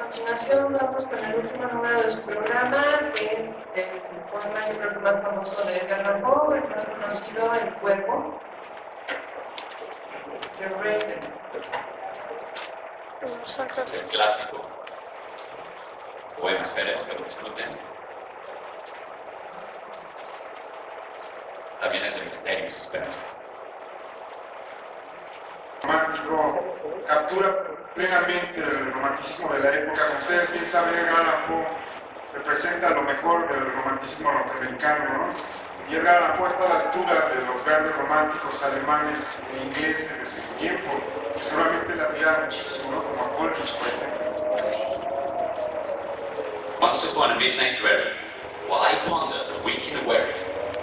continuación vamos con el último número de su programa, que es el poema yo creo que más famoso de Edgar Allan Poe, el más conocido, El Cuervo, de Raven. Es el clásico poema, espero que lo disfruten. También es de misterio y suspenso. Romántico captura plenamente el romanticismo de la época. Como ustedes bien saben, Edgar Allan Poe representa lo mejor del romanticismo norteamericano, ¿no? Y Edgar Allan Poe está a la altura de los grandes románticos alemanes e ingleses de su tiempo, que seguramente le admiran muchísimo, ¿no? Como a Coleridge, por ejemplo. Once upon a midnight reverie, while I pondered, weak and weary,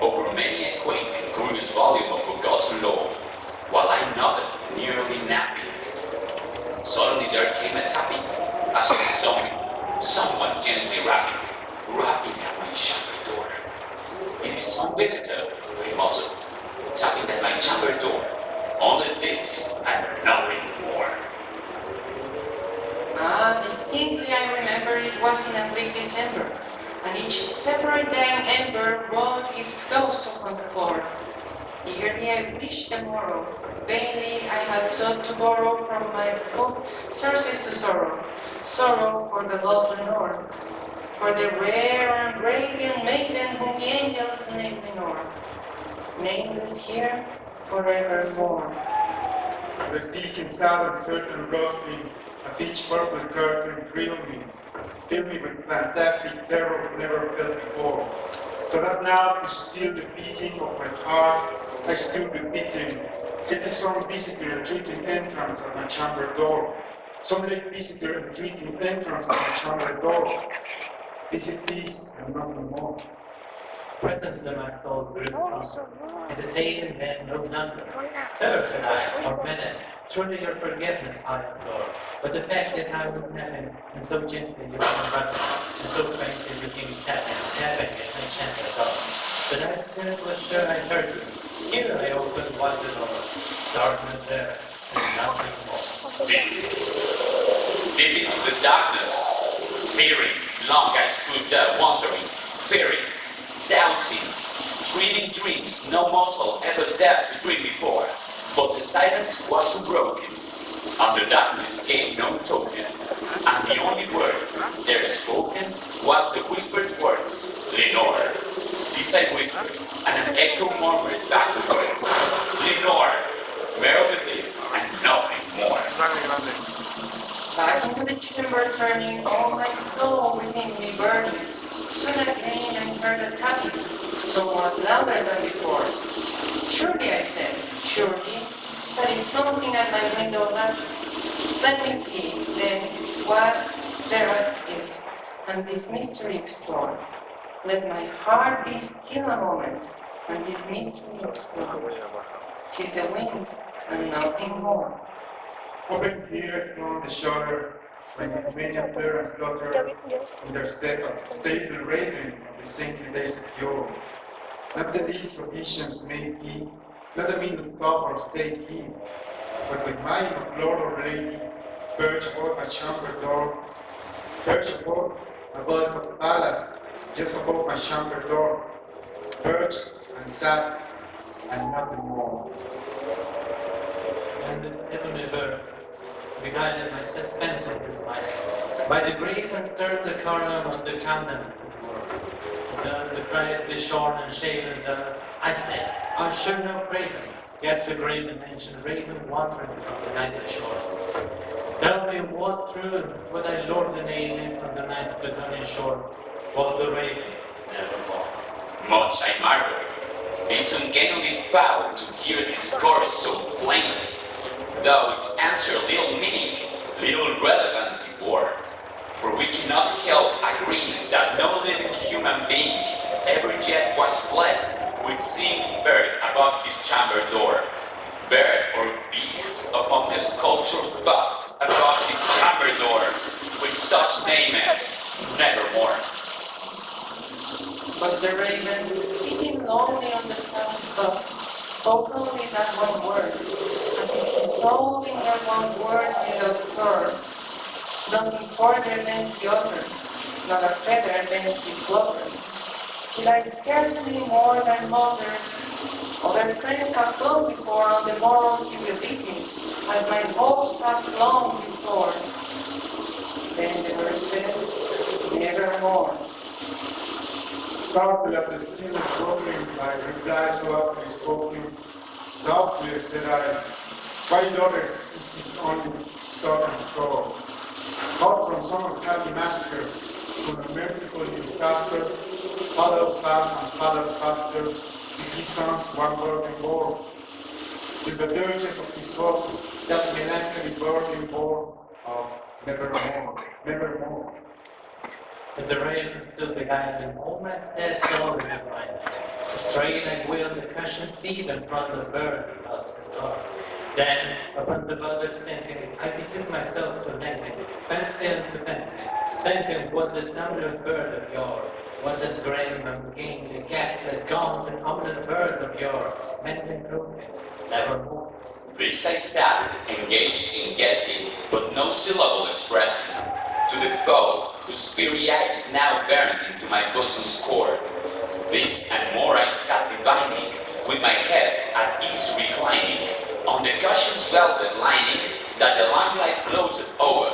over many a quaint and curious volume of forgotten lore, while I nodded, nearly napping, suddenly there came a tapping, as of someone gently rapping at my chamber door. It is some visitor, I muttered, tapping at my chamber door. Only this and nothing more. Distinctly I remember it was in a bleak December, and each separate dying ember rolled its ghost upon the floor. Eagerly I wished the morrow, vainly I had sought to borrow from my book sources to sorrow for the lost Lenore, for the rare and radiant maiden whom the angels named Lenore, nameless here forevermore. The seeking silence heard and rustling, a pitch purple curtain thrilled me, filled me with fantastic terrors never felt before. So that now to still the beating of my heart, I stood repeating, it is some visitor entreating entrance at my chamber door. Some late visitor entreating entrance at my chamber door. Is it this and nothing more? Presently my soul grew troubled, hesitating then no number. Sir, said I, or minute, truly your forgiveness I implore. But the fact is I was napping, and so gently you came running, and so faintly you came tapping at my chamber door. But I still was sure I heard you. Here I opened wide the door, darkness there, and nothing more. Deep into the darkness, peering, long I stood there wondering, fearing, doubting, dreaming dreams no mortal ever dared to dream before. But the silence was unbroken, and the darkness gave no token, and the only word there spoken was the whispered word, Lenore. This I whispered, and an echo murmured backward, Lenore, where of this and nothing more. Back into the chamber turning, all my soul within me burning. Soon again I heard a tapping, somewhat louder than before. Surely, I said, surely, that is something at my window lattice. Let me see, then, what there is, and this mystery explore. Let my heart be still a moment, and this mystery explore. 'Tis a wind, and nothing more. Open here on the shoulder, when many appear and flutter in their stately raven of the saintly days of yore. Not the deeds of visions made he, not the mean of thought or state he, but with mind of lord or lady, perch above my chamber door, perch above a bust of palace, just above my chamber door, perch and sat, and nothing more. And the heavenly bird beguided my suspense of his life. By the grave and stirred the corner of the countenance of the quietly shorn and shaven dove, I said, I should know Raven. Yes, the grave and ancient raven wandering from the nightly shore. Tell me what through would I lord the name from the night's Plutonian shore, while the raven nevermore. Much I marveled, this ungainly fowl to hear discourse so plainly, though its answer little meaning, little relevancy bore. For we cannot help agreeing that no living human being ever yet was blessed with seeing bird above his chamber door, bird or beast upon the sculptured bust above his chamber door, with such name as Nevermore. But the raven, sitting lonely on the placid bust, spoke only that one word, as if his soul in that one word without her. looking further than the other, not a feather than the clover. Till I scarcely more than mother, other friends have gone before on the morrow he will leave me, as my hopes have flown before. Then the bird said, nevermore. Startled at the stillness broken by reply so aptly spoken, doubtless said I, why daughters is it only stock and store? Hot from some unhappy massacre, from a merciful disaster, followed fast and followed faster, with his sons one broken bore. With the dirges of his hope, that melancholy burden bore of nevermore, nevermore. But the raven stood behind him, all my sad soul in his mind. Straight I wheeled the cushioned seat in front of the bird who passed the door. Then, upon the velvet sinking, I betook myself to landing, fancy unto fancy, thinking what this numberless bird of yours, what this grave and gain, the gaslit, gaunt, and ominous bird of yours, meant in croaking, nevermore. This I sat, engaged in guessing, but no syllable expressing, to the foe whose fiery eyes now burned into my bosom's core. This and more I sat divining, with my head at ease reclining, on the cushion's velvet lining that the lamplight gloated over,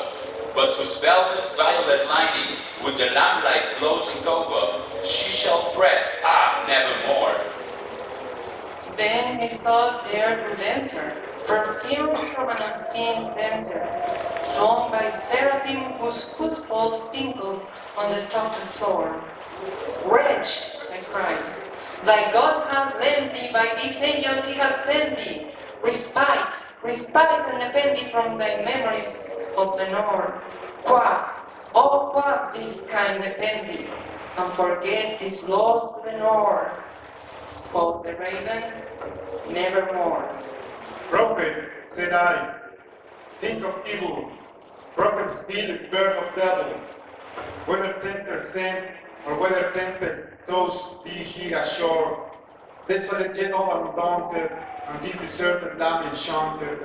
but whose velvet violet lining, with the lamplight gloating over, she shall press, nevermore. Then he thought the air would answer, perfume from an unseen censer, swung by seraphim whose footfalls tinkled on the tufted floor. Wretch, I cried, thy God hath lent thee, by these angels he hath sent thee, respite, respite and defend thee from thy memories of the North. Quack, oh quack this kind defend thee, and forget this loss to the North. Quoth the raven, nevermore. Prophet, said I, think of evil, prophet still, bird of devil, whether tempter sent, or whether tempest tossed be he ashore, desolate yet all undaunted, and this deserted land enchanted,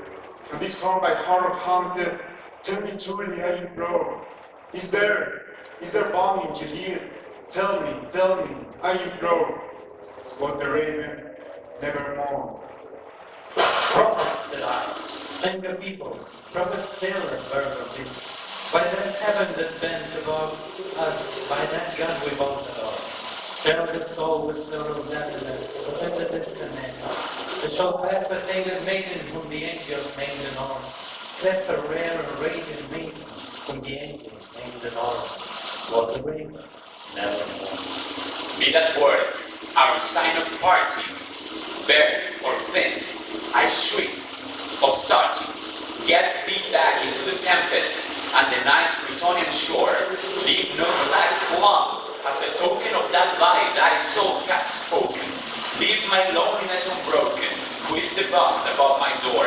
and this home by horror haunted, tell me truly, I implore, is there balm in Gilead? Tell me, I implore, quoth the raven, nevermore. Prophet, said I, think of people, prophet still and bird of thee. By that heaven that bends above us, by that God we both adore. Tell the soul with sorrow desolate, within the distant end. The shall clasp a sainted maiden whom the angels named in honor. Clasp a rare and radiant maiden whom the angels named in honor. What the raven, nevermore. Be that word our sign of parting, bare or thin, I shriek, upstarting, get thee back into the tempest, and the night's Plutonian shore, leave no black plum as a token of that lie thy soul hath spoken. Leave my loneliness unbroken, quit the bust above my door,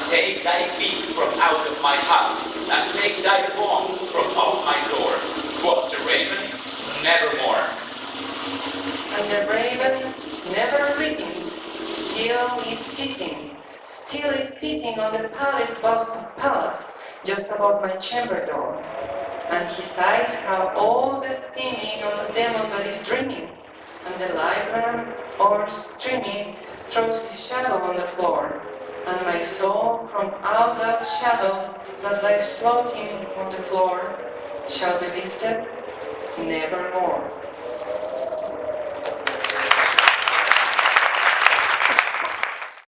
take thy beak from out of my heart, and take thy form from off my door. Quoth the raven, nevermore. And the raven, never fleeting, still is sitting on the pallid bust of Pallas, just above my chamber door. And his eyes have all the seeming of a demon that is dreaming, and the live lamp, or streaming, throws his shadow on the floor, and my soul from out that shadow that lies floating on the floor shall be lifted nevermore.